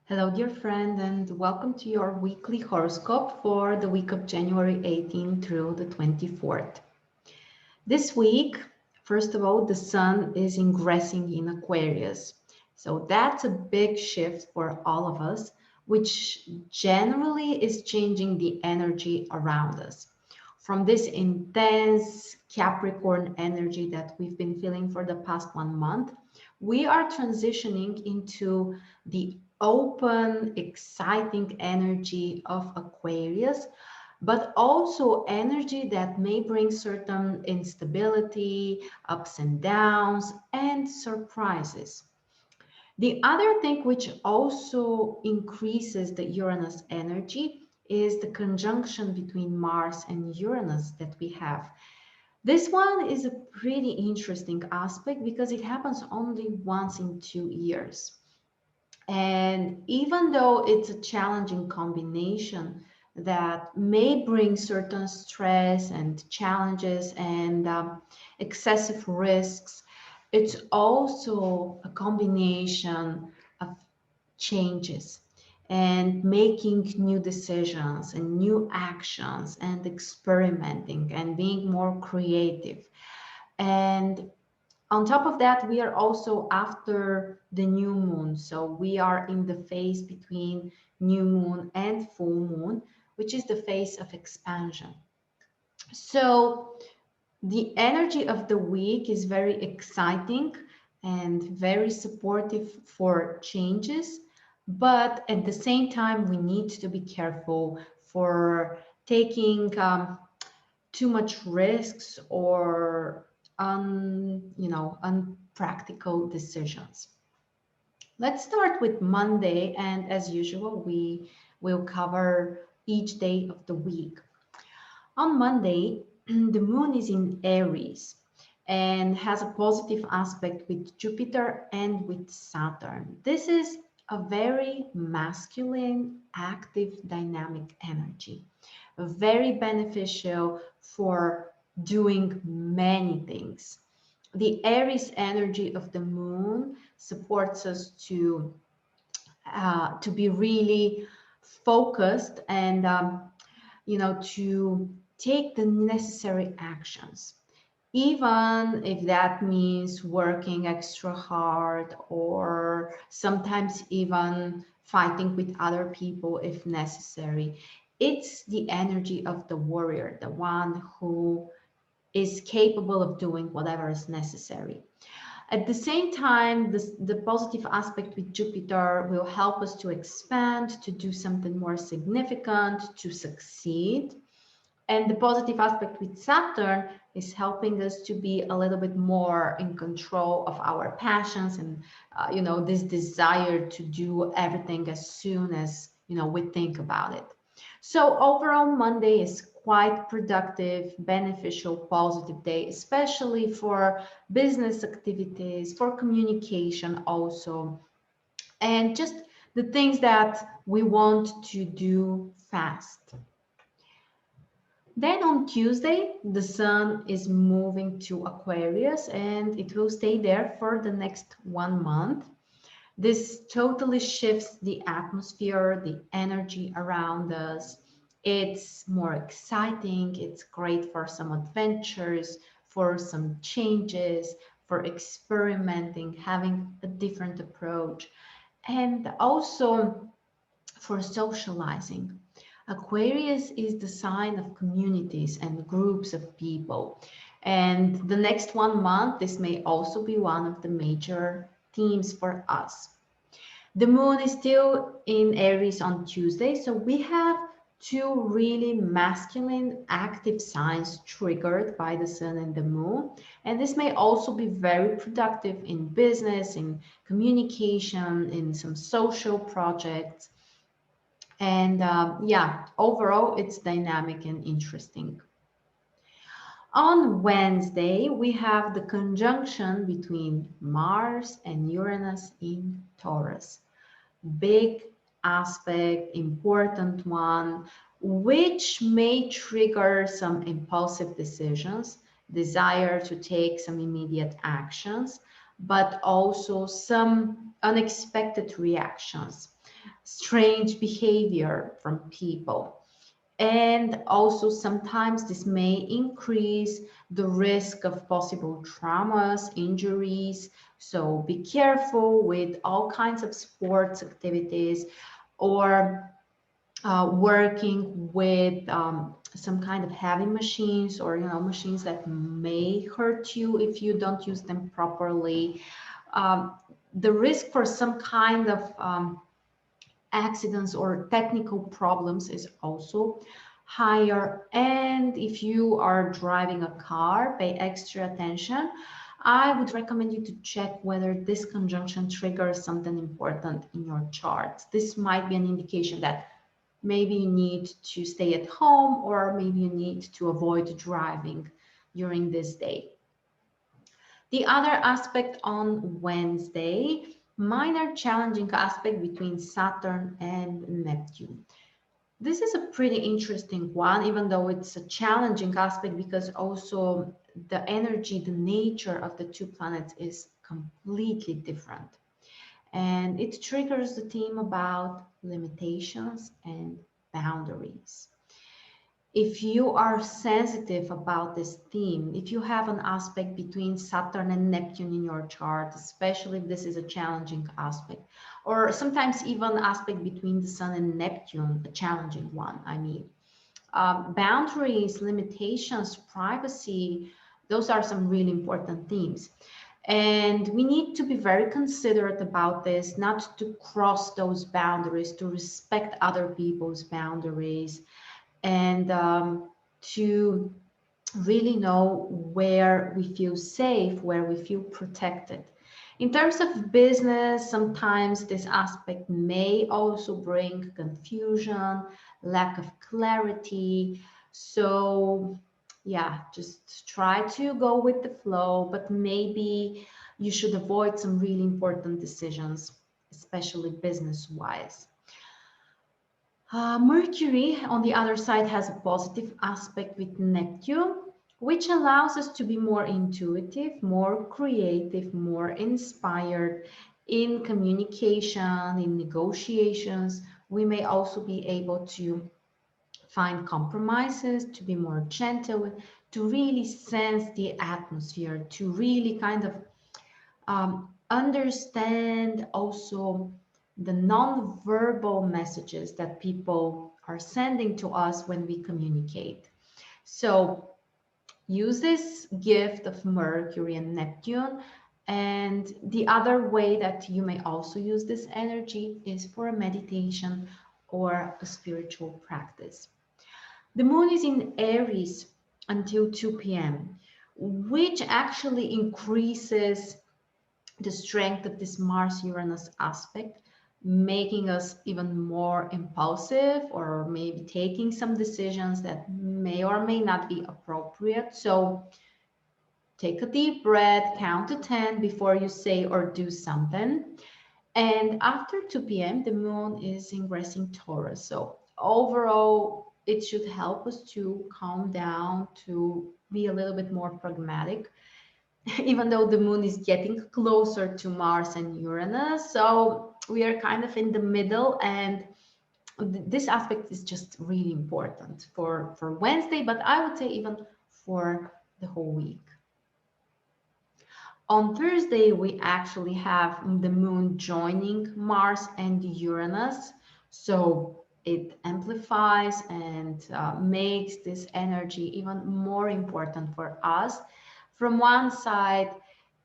Hello, dear friend, and welcome to your weekly horoscope for the week of January 18 through the 24th. This week, first of all, the sun is ingressing in Aquarius. So that's a big shift for all of us, which generally is changing the energy around us. From this intense Capricorn energy that we've been feeling for the past 1 month, we are transitioning into the open, exciting energy of Aquarius, but also energy that may bring certain instability, ups and downs, and surprises. The other thing which also increases the Uranus energy is the conjunction between Mars and Uranus that we have. This one is a pretty interesting aspect because it happens only once in 2 years. And even though it's a challenging combination that may bring certain stress and challenges and excessive risks, it's also a combination of changes and making new decisions and new actions and experimenting and being more creative. And on top of that, we are also after the new moon. So we are in the phase between new moon and full moon, which is the phase of expansion. So the energy of the week is very exciting and very supportive for changes. But at the same time, we need to be careful for taking too much risks or unpractical decisions. Let's start with Monday, and as usual, we will cover each day of the week. On Monday, the moon is in Aries and has a positive aspect with Jupiter and with Saturn. This is a very masculine, active, dynamic energy, very beneficial for doing many things. The Aries energy of the moon supports us to be really focused and to take the necessary actions, even if that means working extra hard or sometimes even fighting with other people if necessary. It's the energy of the warrior, the one who is capable of doing whatever is necessary. At the same time, the positive aspect with Jupiter will help us to expand, to do something more significant, to succeed. And the positive aspect with Saturn is helping us to be a little bit more in control of our passions and, this desire to do everything as soon as, we think about it. So overall, Monday is quite productive, beneficial, positive day, especially for business activities, for communication also, and just the things that we want to do fast. Then on Tuesday, the sun is moving to Aquarius and it will stay there for the next 1 month. This totally shifts the atmosphere, the energy around us. It's more exciting. It's great for some adventures, for some changes, for experimenting, having a different approach, and also for socializing. Aquarius is the sign of communities and groups of people. And the next 1 month, this may also be one of the major themes for us. The moon is still in Aries on Tuesday, so we have two really masculine active signs triggered by the sun and the moon. And this may also be very productive in business, in communication, in some social projects. And yeah, overall, it's dynamic and interesting. On Wednesday, we have the conjunction between Mars and Uranus in Taurus. Big aspect, important one, which may trigger some impulsive decisions, desire to take some immediate actions, but also some unexpected reactions. strange behavior from people. And also sometimes this may increase the risk of possible traumas, injuries. So be careful with all kinds of sports activities or working with some kind of heavy machines, or machines that may hurt you if you don't use them properly. Um, the risk for some kind of accidents or technical problems is also higher. And if you are driving a car, pay extra attention. I would recommend you to check whether this conjunction triggers something important in your charts. This might be an indication that maybe you need to stay at home, or maybe you need to avoid driving during this day. The other aspect on Wednesday, minor challenging aspect between Saturn and Neptune. This is a pretty interesting one, even though it's a challenging aspect, because also the energy, the nature of the two planets is completely different. And it triggers the theme about limitations and boundaries. If you are sensitive about this theme, if you have an aspect between Saturn and Neptune in your chart, especially if this is a challenging aspect, or sometimes even aspect between the Sun and Neptune, a challenging one, I mean, boundaries, limitations, privacy, those are some really important themes. And we need to be very considerate about this, not to cross those boundaries, to respect other people's boundaries, and to really know where we feel safe, where we feel protected. In terms of business, sometimes this aspect may also bring confusion, lack of clarity. So yeah, just try to go with the flow, but maybe you should avoid some really important decisions, especially business-wise. Mercury, on the other side, has a positive aspect with Neptune, which allows us to be more intuitive, more creative, more inspired in communication, in negotiations. We may also be able to find compromises, to be more gentle, to really sense the atmosphere, to really kind of understand also the non-verbal messages that people are sending to us when we communicate. So use this gift of Mercury and Neptune. And the other way that you may also use this energy is for a meditation or a spiritual practice. The moon is in Aries until 2 p.m., which actually increases the strength of this Mars-Uranus aspect, making us even more impulsive, or maybe taking some decisions that may or may not be appropriate. So take a deep breath, count to 10 before you say or do something. And after 2 p.m., the moon is ingressing Taurus. So overall, it should help us to calm down, to be a little bit more pragmatic, even though the moon is getting closer to Mars and Uranus. So we are kind of in the middle, and this aspect is just really important for Wednesday, but I would say even for the whole week. On Thursday, we actually have the moon joining Mars and Uranus. So it amplifies and makes this energy even more important for us. From one side,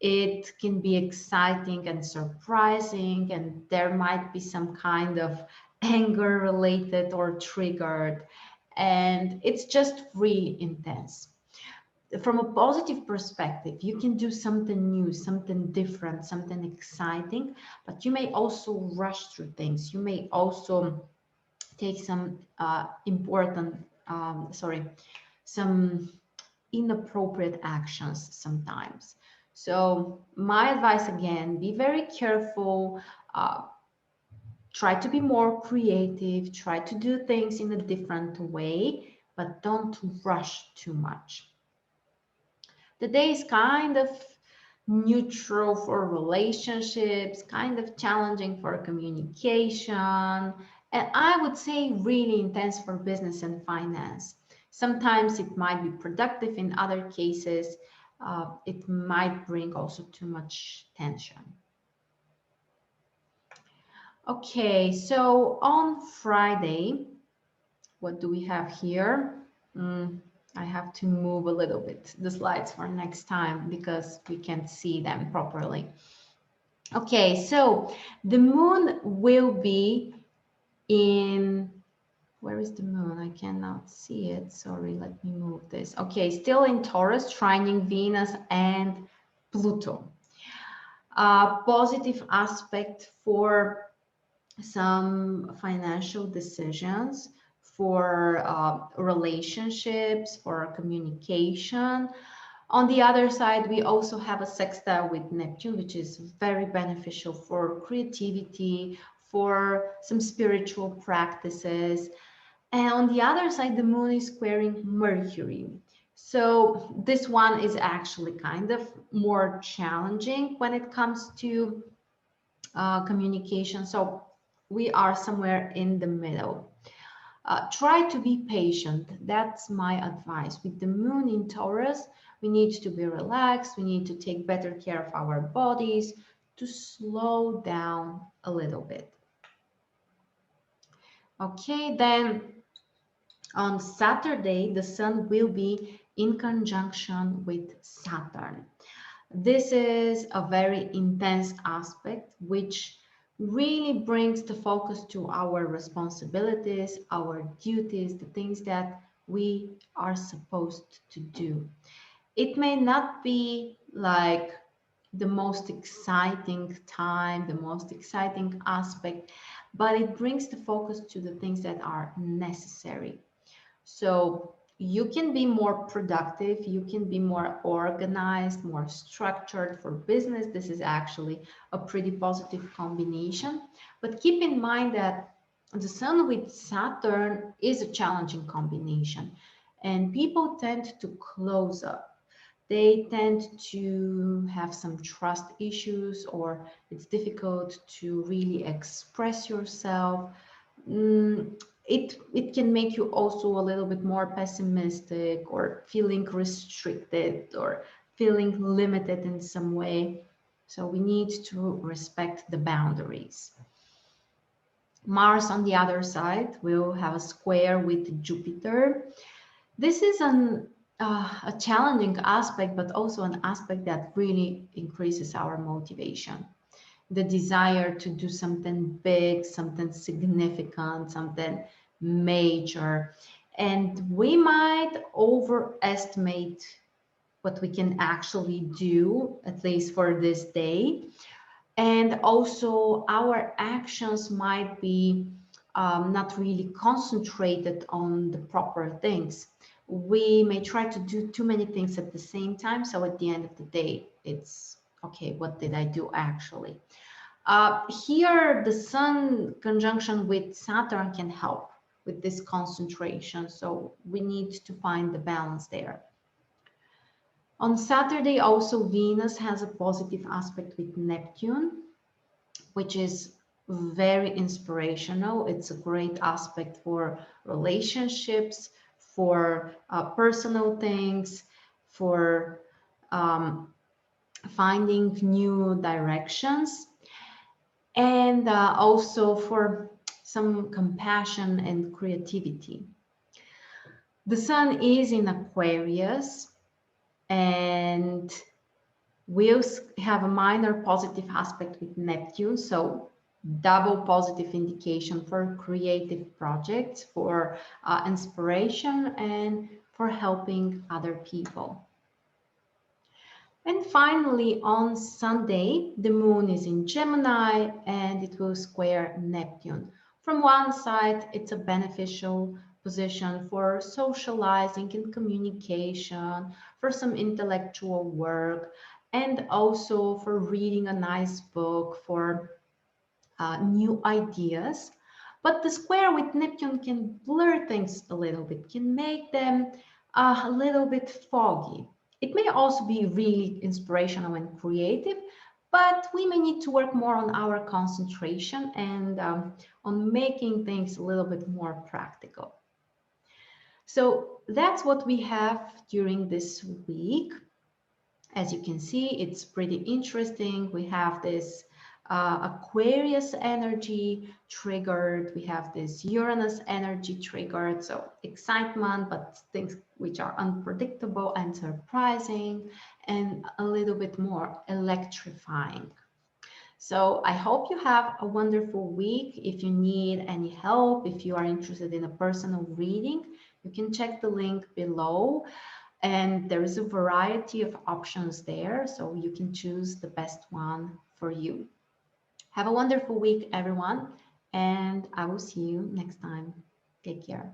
it can be exciting and surprising, and there might be some kind of anger related or triggered, and it's just really intense. From a positive perspective, you can do something new, something different, something exciting, but you may also rush through things. You may also take some some inappropriate actions sometimes. So my advice again, be very careful, try to be more creative, try to do things in a different way, but don't rush too much. The day is kind of neutral for relationships, kind of challenging for communication, and I would say really intense for business and finance. Sometimes it might be productive, in other cases, it might bring also too much tension. Okay, so on Friday, what do we have here? I have to move a little bit the slides for next time because we can't see them properly. Okay, so the moon will be in, where is the moon? I cannot see it. Sorry, let me move this. Okay, still in Taurus, trining Venus and Pluto. Positive aspect for some financial decisions, for relationships, for communication. On the other side, we also have a sextile with Neptune, which is very beneficial for creativity, for some spiritual practices. And on the other side, the moon is squaring Mercury. So this one is actually kind of more challenging when it comes to communication. So we are somewhere in the middle. Try to be patient. That's my advice. With the moon in Taurus, we need to be relaxed. We need to take better care of our bodies, to slow down a little bit. Okay, then on Saturday, the sun will be in conjunction with Saturn. This is a very intense aspect, which really brings the focus to our responsibilities, our duties, the things that we are supposed to do. It may not be like the most exciting time, the most exciting aspect, but it brings the focus to the things that are necessary. So you can be more productive, you can be more organized, more structured for business. This is actually a pretty positive combination. But keep in mind that the sun with Saturn is a challenging combination, and people tend to close up. They tend to have some trust issues, or it's difficult to really express yourself. It can make you also a little bit more pessimistic, or feeling restricted, or feeling limited in some way. So we need to respect the boundaries. Mars, on the other side, will have a square with Jupiter. This is a challenging aspect, but also an aspect that really increases our motivation. The desire to do something big, something significant, something major. And we might overestimate what we can actually do, at least for this day. And also our actions might be not really concentrated on the proper things. We may try to do too many things at the same time. So at the end of the day, it's okay, what did I do actually? Here, the sun conjunction with Saturn can help with this concentration. So we need to find the balance there. On Saturday, also Venus has a positive aspect with Neptune, which is very inspirational. It's a great aspect for relationships, for personal things, for finding new directions, and also for some compassion and creativity. The sun is in Aquarius, and we'll have a minor positive aspect with Neptune, so double positive indication for creative projects, for inspiration, and for helping other people. And finally, on Sunday, the moon is in Gemini, and it will square Neptune. From one side, it's a beneficial position for socializing and communication, for some intellectual work, and also for reading a nice book, for new ideas. But the square with Neptune can blur things a little bit, can make them a little bit foggy. It may also be really inspirational and creative, but we may need to work more on our concentration and on making things a little bit more practical. So that's what we have during this week. As you can see, it's pretty interesting. We have this Aquarius energy triggered. We have this Uranus energy triggered. So excitement, but things which are unpredictable and surprising, and a little bit more electrifying. So I hope you have a wonderful week. If you need any help, if you are interested in a personal reading, you can check the link below. And there is a variety of options there, so you can choose the best one for you. Have a wonderful week, everyone, and I will see you next time. Take care.